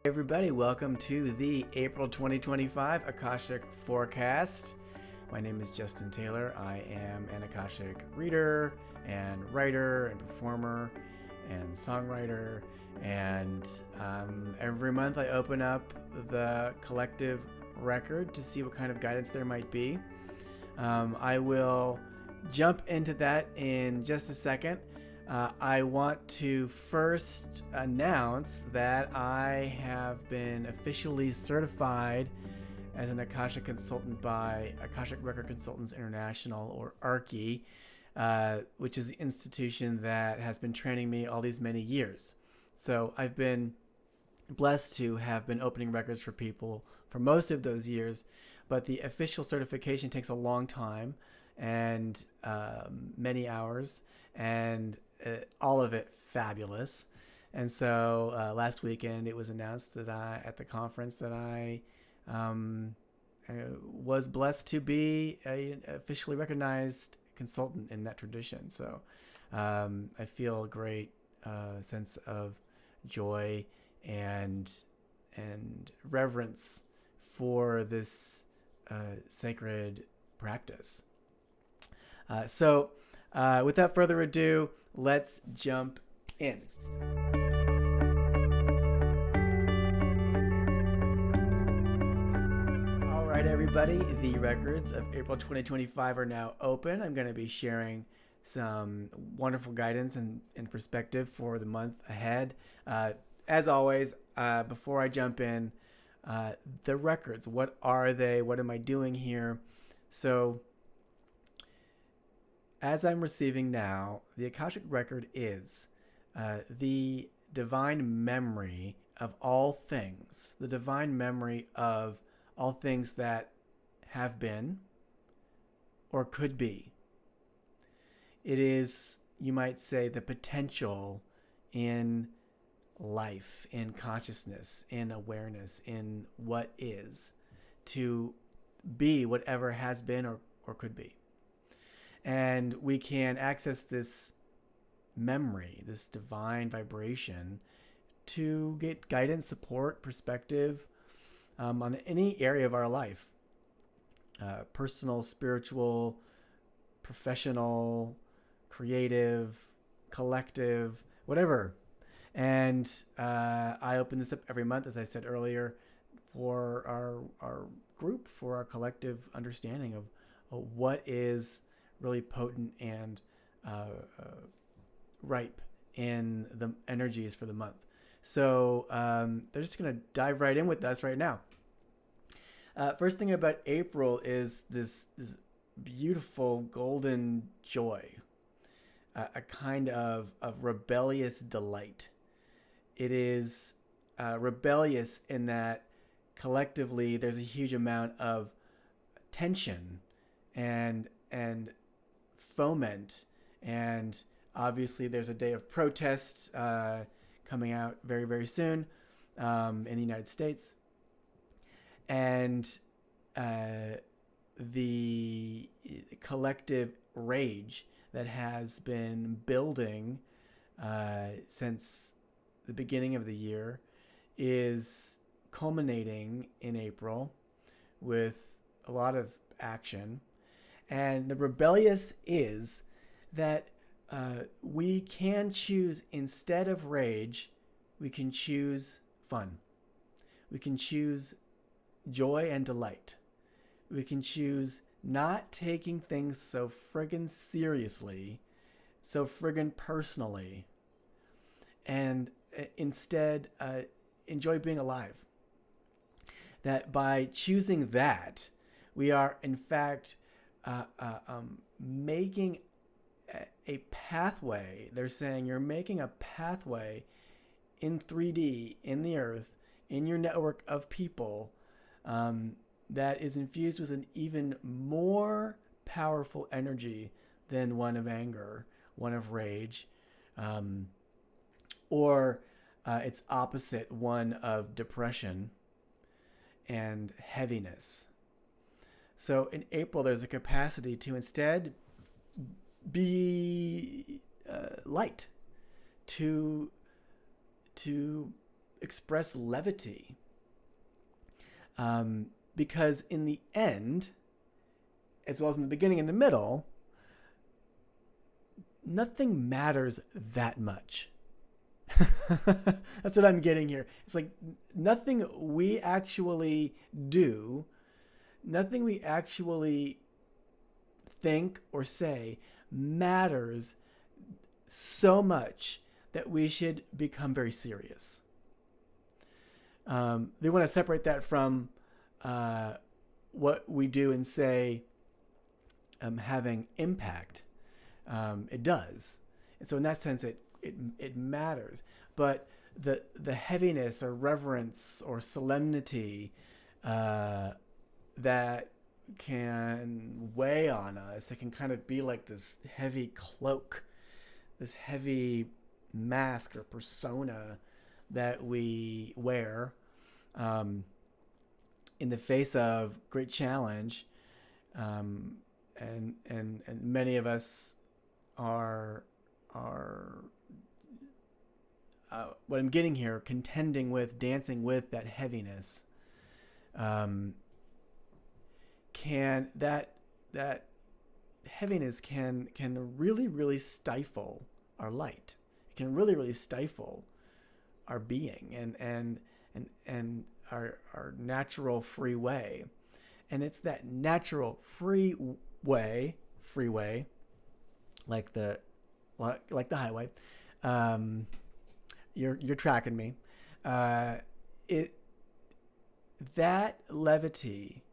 Everybody, welcome to the April 2025 Akashic Forecast. My name is Justin Taylor. I am an Akashic reader and writer and performer and songwriter. And every month I open up the collective record to see what kind of guidance there might be. I will jump into that in just a second. I want to first announce that I have been officially certified as an Akashic consultant by Akashic Record Consultants International, or ARCI, which is the institution that has been training me all these many years. So I've been blessed to have been opening records for people for most of those years, but the official certification takes a long time and many hours, and all of it fabulous. And so last weekend it was announced that at the conference that I was blessed to be an officially recognized consultant in that tradition. So I feel a great sense of joy and reverence for this sacred practice. So without further ado, let's jump in. All right, everybody, the records of April 2025 are now open. I'm going to be sharing some wonderful guidance and perspective for the month ahead. As always, before I jump in, the records, what are they? What am I doing here? So, as I'm receiving now, the Akashic record is the divine memory of all things, the divine memory of all things that have been or could be. It is, you might say, the potential in life, in consciousness, in awareness, in what is, to be whatever has been or could be. And we can access this memory, this divine vibration, to get guidance, support, perspective on any area of our life. Personal, spiritual, professional, creative, collective, whatever. And I open this up every month, as I said earlier, for our group, for our collective understanding of what is really potent and ripe in the energies for the month. So they're just going to dive right in with us right now. First thing about April is this beautiful golden joy, a kind of rebellious delight. It is rebellious in that collectively there's a huge amount of tension and foment, and obviously there's a day of protest coming out very, very soon in the United States, and the collective rage that has been building since the beginning of the year is culminating in April with a lot of action. And the rebellious is that we can choose, instead of rage, we can choose fun. We can choose joy and delight. We can choose not taking things so friggin' seriously, so friggin' personally, and instead enjoy being alive. That by choosing that, we are in fact making a pathway. They're saying you're making a pathway in 3D, in the earth, in your network of people, that is infused with an even more powerful energy than one of anger, one of rage, or its opposite, one of depression and heaviness. So in April, there's a capacity to instead be light, to express levity. Because in the end, as well as in the beginning and the middle, nothing matters that much. That's what I'm getting here. It's like nothing we actually do, nothing we actually think or say matters so much that we should become very serious. They want to separate that from what we do and say having impact. It does. And so in that sense, it matters. But the heaviness or reverence or solemnity that can weigh on us, it can kind of be like this heavy cloak, this heavy mask or persona that we wear in the face of great challenge. And many of us are what I'm getting here, contending with, dancing with that heaviness. Can that heaviness can really, really stifle our light. It can really, really stifle our being and our natural free way. And it's that natural free way, like the highway. You're tracking me. That levity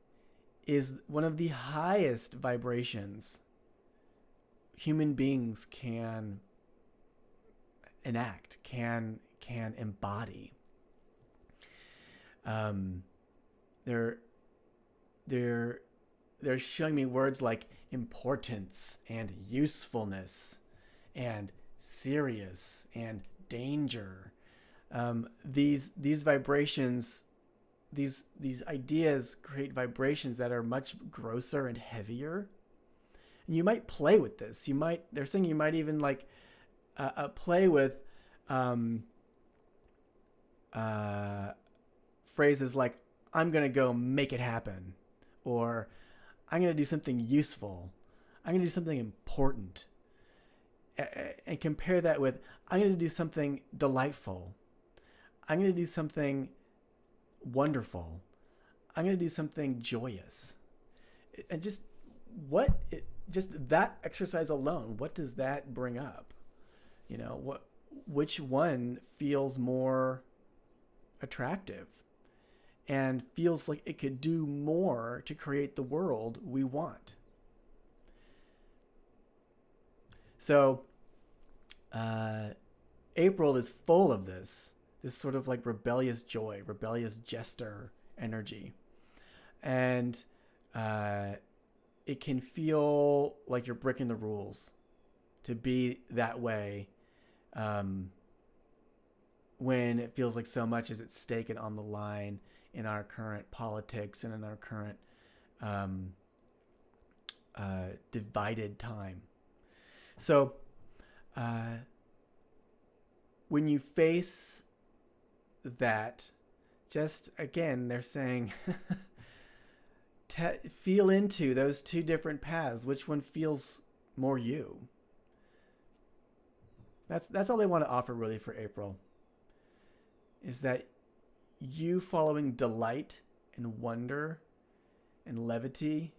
is one of the highest vibrations human beings can enact, can embody. They're showing me words like importance and usefulness and serious and danger. These vibrations, these ideas create vibrations that are much grosser and heavier. And you might play with this. They're saying you might even like play with phrases like, I'm going to go make it happen, or I'm going to do something useful. I'm going to do something important. And compare that with, I'm going to do something delightful. I'm going to do something wonderful. I'm going to do something joyous. And just that exercise alone, what does that bring up? Which one feels more attractive and feels like it could do more to create the world we want? So April is full of this sort of like rebellious joy, rebellious jester energy. And it can feel like you're breaking the rules to be that way when it feels like so much is at stake and on the line in our current politics and in our current divided time. So when you face that, just again, they're saying feel into those two different paths. Which one feels more you? That's all they want to offer really for April, is that you following delight and wonder and levity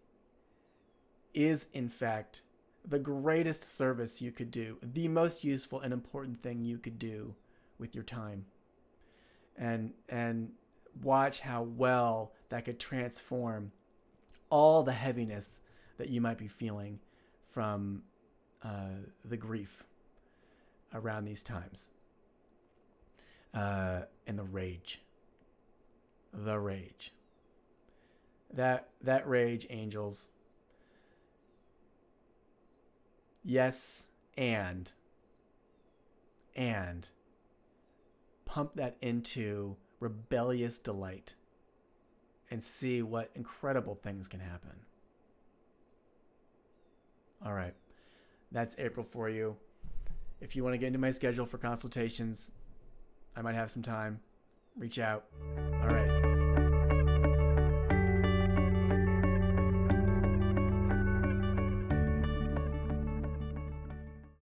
is in fact the greatest service you could do, the most useful and important thing you could do with your time. And watch how well that could transform all the heaviness that you might be feeling from the grief around these times. And the rage. That rage, angels. Yes, and pump that into rebellious delight and see what incredible things can happen. All right. That's April for you. If you want to get into my schedule for consultations, I might have some time. reach out. All right.